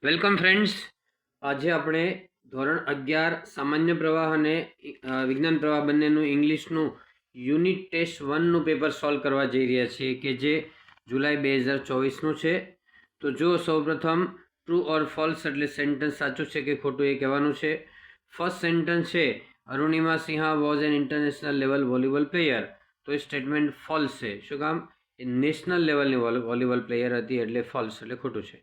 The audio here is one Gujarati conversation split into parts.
Welcome friends. આજે આપણે ધોરણ 11 સામાન્ય પ્રવાહ અને વિજ્ઞાન પ્રવાહ બંનેનું ઇંગ્લિશનું યુનિટ ટેસ્ટ 1નું પેપર સોલ્વ કરવા જઈ રહ્યા છીએ કે જે જુલાઈ 2024નું છે. તો જો સૌપ્રથમ ટ્રુ ઓર ફોલ્સ એટલે સેન્ટન્સ સાચું છે કે ખોટું એ કહેવાનું છે. ફર્સ્ટ સેન્ટન્સ છે Arunima Sinha was an international level volleyball player. તો એ સ્ટેટમેન્ટ ફોલ્સ છે. શું કામ? એ નેશનલ લેવલની વોલીબોલ પ્લેયર હતી એટલે ફોલ્સ એટલે ખોટું છે.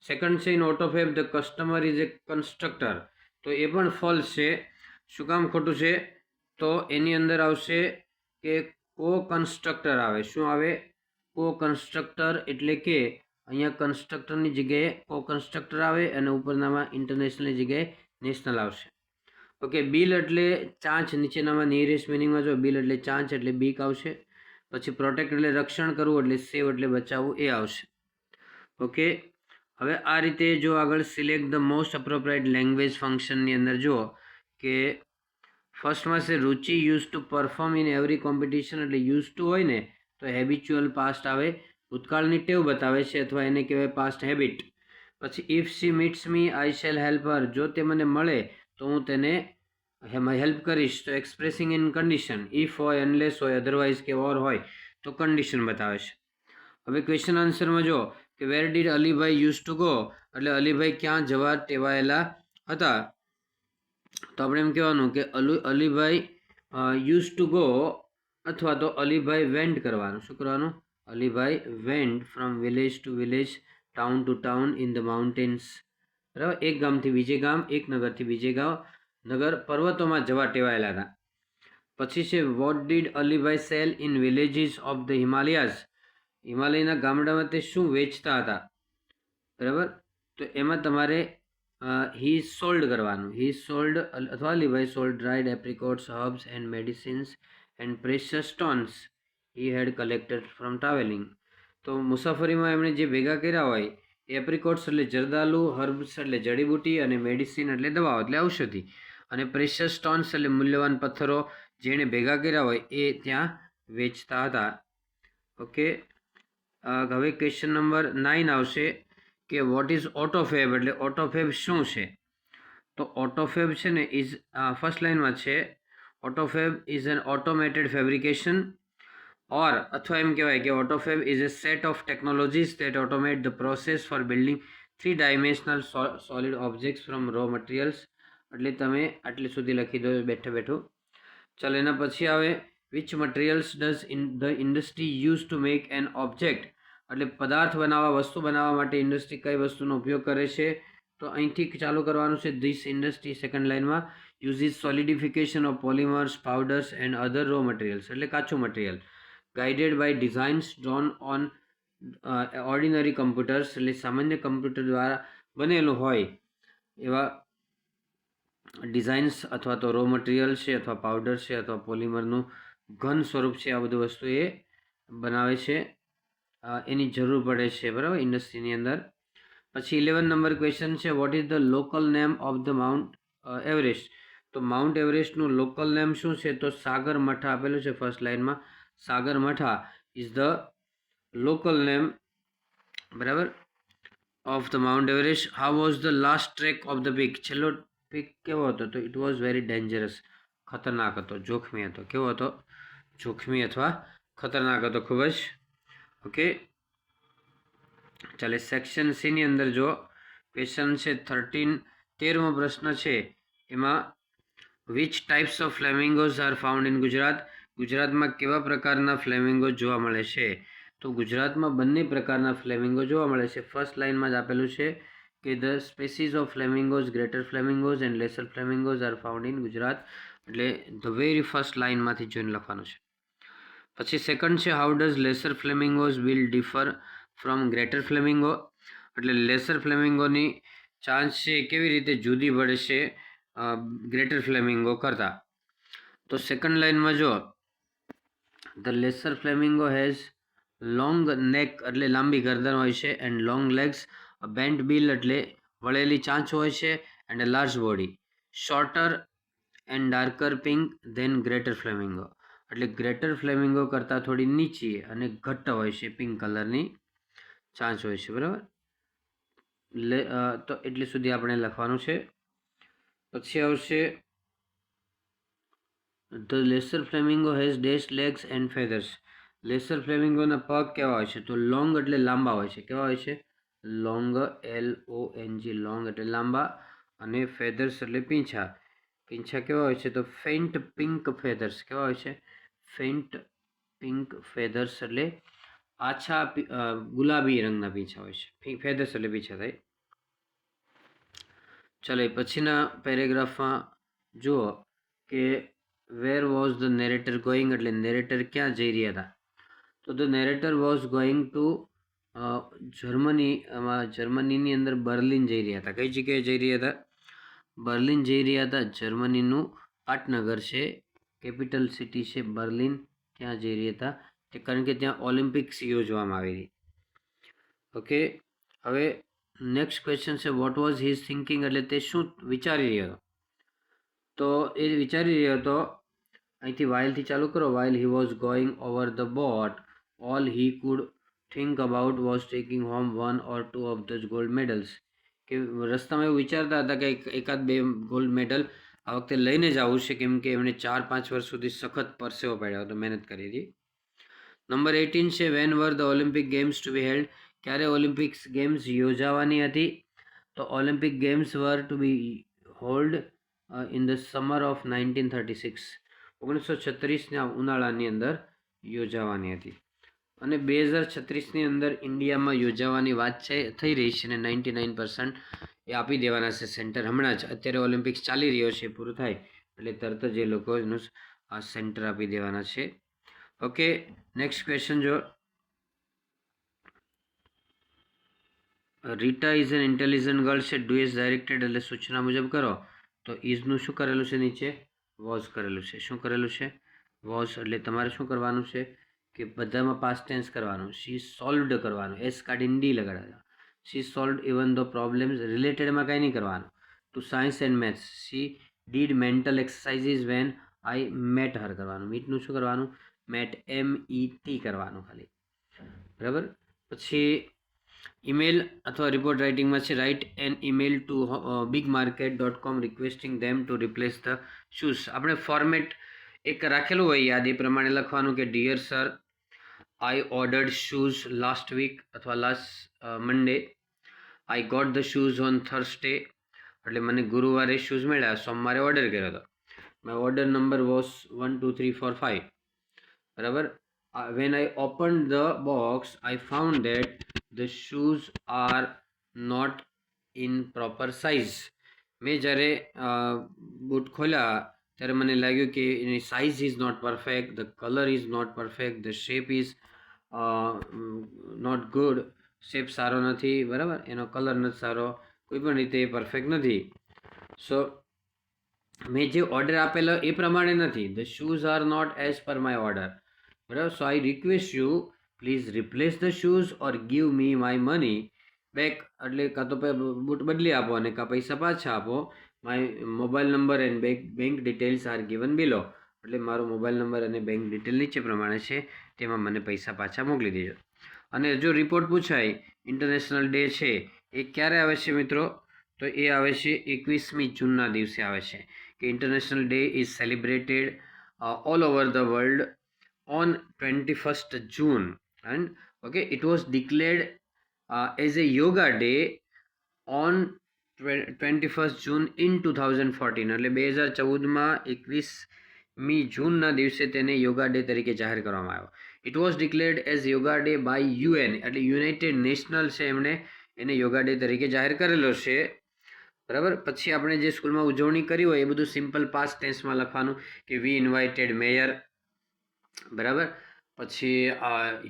સેકન્ડ છે in Autofab the customer is a constructor. તો એ પણ ફોલ્સ છે. શું કામ ખોટું છે? તો એની અંદર આવશે કે કો કન્સ્ટ્રક્ટર આવે. શું આવે? કો કન્સ્ટ્રક્ટર એટલે કે અહીંયા કન્સ્ટ્રક્ટરની જગ્યાએ કો કન્સ્ટ્રક્ટર આવે અને ઉપરનામાં ઇન્ટરનેશનલની જગ્યાએ નેશનલ આવશે. ઓકે. બિલ એટલે ચાંચ. નીચેનામાં નિયરેસ્ટ મિનિંગમાં જો બિલ એટલે ચાંચ એટલે બીક આવશે. પછી પ્રોટેક્ટ એટલે રક્ષણ કરવું એટલે સેવ એટલે બચાવવું એ આવશે. ઓકે. હવે આ રીતે જો આગળ select the most appropriate language ફંક્શનની અંદર જુઓ કે ફર્સ્ટમાં છે Ruchi use to perform in every competition એટલે યુઝ ટુ હોય ને તો હેબિચ્યુઅલ પાસ્ટ આવે. ભૂતકાળની ટેવ બતાવે છે અથવા એને કહેવાય પાસ્ટ હેબિટ. પછી if she meets me I shall help her. જો તે મને મળે તો હું તેને હેલ્પ કરીશ. તો એક્સપ્રેસિંગ ઇન કન્ડિશન. ઇફ હોય, અનલેસ હોય, અધરવાઇઝ કે ઓર હોય તો કન્ડિશન બતાવે છે. હવે ક્વેશ્ચન આન્સરમાં જો કે where did Alibhai use to go એટલે અલીભાઈ ક્યાં જવા ટેવાયેલા હતા. તો આપણે એમ કહેવાનું કે અલીભાઈ યુઝ ટુ ગો અથવા તો અલીભાઈ વેન્ટ કરવાનું. શું કરવાનું? Alibhai went from village to village, town to town in the mountains. બરાબર. એક ગામથી બીજે ગામ, એક નગરથી બીજે નગર પર્વતોમાં જવા ટેવાયેલા હતા. પછી છે what did Alibhai cell in villages of the Himalayas. હિમાલયના ગામડામાં તે શું વેચતા હતા. બરાબર. તો એમાં તમારે હી સોલ્ડ કરવાનું. હી સોલ્ડ અથવા Alibhai sold dried apricots, herbs and medicines and precious stones he had collected from travelling. તો મુસાફરીમાં એમણે જે ભેગા કર્યા હોય એપ્રિકોટ્સ એટલે જરદાલુ, હર્બ્સ એટલે જડીબુટી અને મેડિસિન એટલે દવાઓ એટલે ઔષધિ અને પ્રેશિયસ સ્ટોન્સ એટલે મૂલ્યવાન પથ્થરો જેણે ભેગા કર્યા હોય એ ત્યાં વેચતા હતા. ઓકે. હવે ક્વેશ્ચન નંબર 9 આવશે કે વોટ ઇઝ ઓટોફેબ એટલે ઓટોફેબ શું છે. તો ઓટોફેબ છે ને ઇઝ ફર્સ્ટ લાઇનમાં છે Autofab is an automated fabrication or અથવા એમ કહેવાય કે Autofab is a set of technologies that automate the process for building 3 dimensional solid objects from raw materials. એટલે તમે આટલે સુધી લખી દો બેઠું. ચાલો એના પછી આવે which materials does the industry use to make N object એટલે પદાર્થ બનાવવા, વસ્તુ બનાવવા માટે ઇન્ડસ્ટ્રી કઈ વસ્તુનો ઉપયોગ કરે છે. તો અહીંથી ચાલુ કરવાનું છે. ધીસ ઇન્ડસ્ટ્રી સેકન્ડ લાઇનમાં uses solidification of polymers, powders and other raw materials એટલે કાચું material guided by designs drawn on ordinary computers એટલે સામાન્ય કમ્પ્યુટર દ્વારા બનેલું હોય એવા ડિઝાઇન્સ અથવા તો રો મટીરિયલ છે અથવા પાવડર છે અથવા પોલિમરનું ઘન સ્વરૂપ છે. આ બધું વસ્તુ એ બનાવે છે, એની જરૂર પડે છે. બરાબર. ઇન્ડસ્ટ્રીની અંદર. પછી 11 નંબર ક્વેશ્ચન છે what is the local name of the mount Everest. તો માઉન્ટ એવરેસ્ટનું લોકલ નેમ શું છે? તો સાગરમઠા આપેલું છે ફર્સ્ટ લાઇનમાં. સાગરમઠા ઇઝ ધ લોકલ નેમ. બરાબર. Of the mount Everest. How was the last track of the peak. છેલ્લો પીક કેવો હતો? તો ઇટ વોઝ વેરી ડેન્જરસ. ખતરનાક હતો, જોખમી હતો. કેવો હતો? જોખમી અથવા ખતરનાક હતો ખૂબ જ. ઓકે. ચાલે સેક્શન સીની અંદર જો ક્વેશ્ચન છે 13મો પ્રશ્ન છે એમાં which types of flamingos are found in Gujarat. ગુજરાતમાં કેવા પ્રકારના ફ્લેમિંગો જોવા મળે છે. તો ગુજરાતમાં બંને પ્રકારના ફ્લેમિંગો જોવા મળે છે. ફર્સ્ટ લાઇનમાં જ આપેલું છે કે the species of flamingos, greater flamingos and laser flamingos are found in Gujarat. એટલે ધ વેરી ફર્સ્ટ લાઇનમાંથી જોઈને લખવાનું છે. પછી સેકન્ડ છે how does laser flamingos will differ from greater flamingo. એટલે લેસર ફ્લેમિંગોની ચાંચ છે કેવી રીતે જુદી પડે છે ગ્રેટર ફ્લેમિંગો કરતાં. તો સેકન્ડ લાઇનમાં જો the lesser flamingo has long neck એટલે લાંબી ગરદન હોય છે and long legs, bent bill એટલે વળેલી ચાંચ હોય છે and large body, shorter and darker pink than greater flamingo. એટલે ગ્રેટર ફ્લેમિંગો કરતાં થોડી નીચી અને ઘટ્ટ હોય છે, પિંક કલરની ચાંચ હોય છે. બરાબર. તો એટલી સુધી આપણે લખવાનું છે. પછી આવશે the lesser flamingo has dash legs and feathers. Lesser ફ્લેમિંગોના પગ કેવા હોય છે? તો લોંગ એટલે લાંબા હોય છે. કેવા હોય છે? લોંગ, LONG, લોંગ એટલે લાંબા, અને ફેધર્સ એટલે પીંછા. પીંછા કેવા હોય છે? તો ફેન્ટ પિંક ફેધર્સ. કેવા હોય છે? ફેન્ટ પિંક ફેધર્સ એટલે આછા ગુલાબી રંગના પીંછા હોય છે. ફેધર્સ એટલે પીંછા થાય. ચાલો પછીના પેરેગ્રાફમાં જુઓ કે where was the narrator going, એટલે નેરેટર ક્યાં જઈ રહ્યા હતા? તો the narrator was going to જર્મનીની અંદર બર્લિન જઈ રહ્યા હતા. કઈ જગ્યાએ જઈ રહ્યા હતા? બર્લિન જઈ રહ્યા હતા. જર્મનીનું પાટનગર છે, કેપિટલ સિટી છે બર્લિન. ત્યાં જઈ રહ્યા હતા તે કારણ કે ત્યાં ઓલિમ્પિક્સ યોજવામાં આવી રહી. ઓકે, હવે નેક્સ્ટ ક્વેશ્ચન છે વોટ વોઝ હિઝ થિંકિંગ, એટલે તે શું વિચારી રહ્યો હતો? તો એ વિચારી રહ્યો હતો, અહીંથી વાઇલથી ચાલુ કરો. While he was going over the boat all he could think about was taking home 1 or 2 of the gold medals. કે રસ્તામાં એવું વિચારતા હતા કે એકાદ બે ગોલ્ડ મેડલ આ વખતે લઈને જ આવું છે, કેમ કે એમણે 4-5 વર્ષ સુધી સખત પરસેવો પાડ્યો હતો, મહેનત કરી હતી. નંબર 18 છે when were the Olympic games to be held. ક્યારે ઓલિમ્પિક્સ ગેમ્સ યોજાવાની હતી? તો Olympic games were to be hold in the summer of 1936. 1936ના ઉનાળાની અંદર યોજાવાની હતી. અને 2036ની અંદર ઇન્ડિયામાં યોજાવાની વાત છે થઈ રહી છે, અને 99% એ આપી દેવાના છે સેન્ટર હમણાં જ. અત્યારે ઓલિમ્પિક્સ ચાલી રહ્યો છે, પૂરું થાય એટલે તરત જ એ લોકો એનું સેન્ટર આપી દેવાના છે. ઓકે, નેક્સ્ટ ક્વેશ્ચન જો. Rita is an intelligent girl છે. ડુ ઇઝ ડાયરેક્ટેડ એટલે સૂચના મુજબ કરો. તો ઇઝનું શું કરેલું છે? નીચે વોઝ કરેલું છે. શું કરેલું છે? વોઝ. એટલે તમારે શું કરવાનું છે કે બધામાં પાસ્ટ ટેન્સ કરવાનું. શી સોલ્વડ કરવાનું, એસ કાઢીને ડી લગાડવાનું. She solved even the problems. રિલેટેડમાં કાંઈ નહીં કરવાનું. To science and maths. She did mental exercises when I met her કરવાનું. મીટનું શું કરવાનું? મેટ, MET કરવાનું ખાલી. બરાબર. પછી ઈમેલ અથવા રિપોર્ટ રાઇટિંગમાં છે write an email to bigmarket.com requesting them to replace the shoes. આપણે ફોર્મેટ એક રાખેલું હોય યાદ, એ પ્રમાણે લખવાનું કે dear sir, I ordered shoes last week અથવા last Monday. I got the shoes on Thursday, એટલે મને ગુરુવારે શૂઝ મળ્યા, સોમવારે ઓર્ડર કર્યો હતો. My order number was 1 2 3 4 5. બરાબર. when I opened the box I found that the shoes are not in proper size. મેં જ્યારે બૂટ ખોલ્યા ત્યારે મને લાગ્યું કે એની size is not perfect, the colour is not perfect, the shape is not good. Shape સારો નથી, બરાબર, એનો કલર નથી સારો, કોઈ પણ રીતે પરફેક્ટ નથી. સો મેં જે ઓર્ડર આપેલો એ પ્રમાણે નથી. The shoes are not as per my order. બરાબર. So I request you please replace the shoes or give me my money back. એટલે કાં તો બૂટ બદલી આપો અને કાં પૈસા પાછા આપો. My mobile number and bank details R given below. એટલે મારો મોબાઈલ નંબર અને બેંક ડિટેલ નીચે પ્રમાણે છે, તેમાં મને પૈસા પાછા મોકલી દેજો. અને જો રિપોર્ટ પૂછાય ઇન્ટરનેશનલ ડે છે એ ક્યારે આવે છે મિત્રો? તો એ આવે છે 21મી જૂનના દિવસે આવે છે. કે international day is celebrated all over the world on 21st June, and okay, it was declared as a yoga day on 21st June in 2014. એટલે 2014માં 21મી જૂનના દિવસે તેને યોગા ડે તરીકે જાહેર કરવામાં આવ્યો. It was declared as yoga day by UN, એટલે યુનાઇટેડ નેશનલ છે એમણે એને યોગા ડે તરીકે જાહેર કરેલો છે. બરાબર. પછી આપણે જે સ્કૂલમાં ઉજવણી કરી હોય એ બધું સિમ્પલ પાસ્ટ ટેન્સમાં લખવાનું કે વી ઇન્વાઇટેડ મેયર. બરાબર. પછી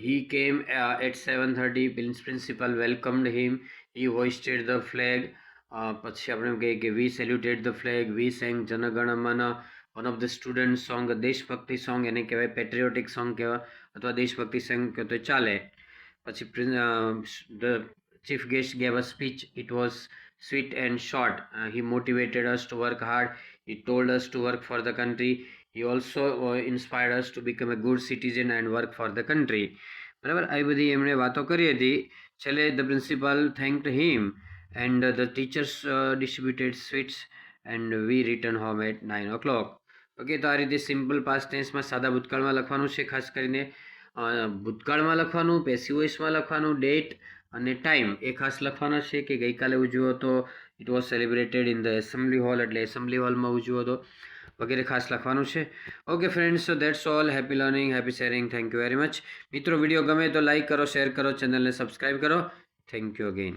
he came at 7:30, principal welcomed him, he hoisted the flag. પછી આપણે એમ કહીએ કે we saluted the flag, we sang Janagana Mana, one of the student song, દેશભક્તિ સોંગ એને કહેવાય, પેટ્રિયોટિક સોંગ કહેવાય અથવા દેશભક્તિ સોંગ કહે તો ચાલે. પછી the chief guest gave a speech, it was sweet and short. He motivated us to work hard, he told us to work for the country, he also inspired us to become a good citizen and work for the country. બરાબર. આવી બધી એમણે વાતો કરી હતી. છેલ્લે the principal thanked him and the teachers distributed sweets and we return home at 9 o'clock. Okay, તો આ રીતે સિમ્પલ પાસ્ટ ટેન્સમાં સાદા ભૂતકાળમાં લખવાનું છે. ખાસ કરીને ભૂતકાળમાં લખવાનું, પેસિવ વોઇસમાં લખવાનું, ડેટ અને ટાઈમ એ ખાસ લખવાના છે કે ગઈકાલે ઉજવ્યો હતો, it was celebrated in the assembly hall એટલે એસેમ્બલી હોલમાં ઉજવ્યો હતો વગેરે ખાસ લખવાનું છે. Okay friends, so that's all. Happy learning, happy sharing. Thank you very much. મિત્રો, વિડીયો ગમે તો લાઇક કરો, શેર કરો, ચેનલને સબસ્ક્રાઈબ કરો. Thank you again.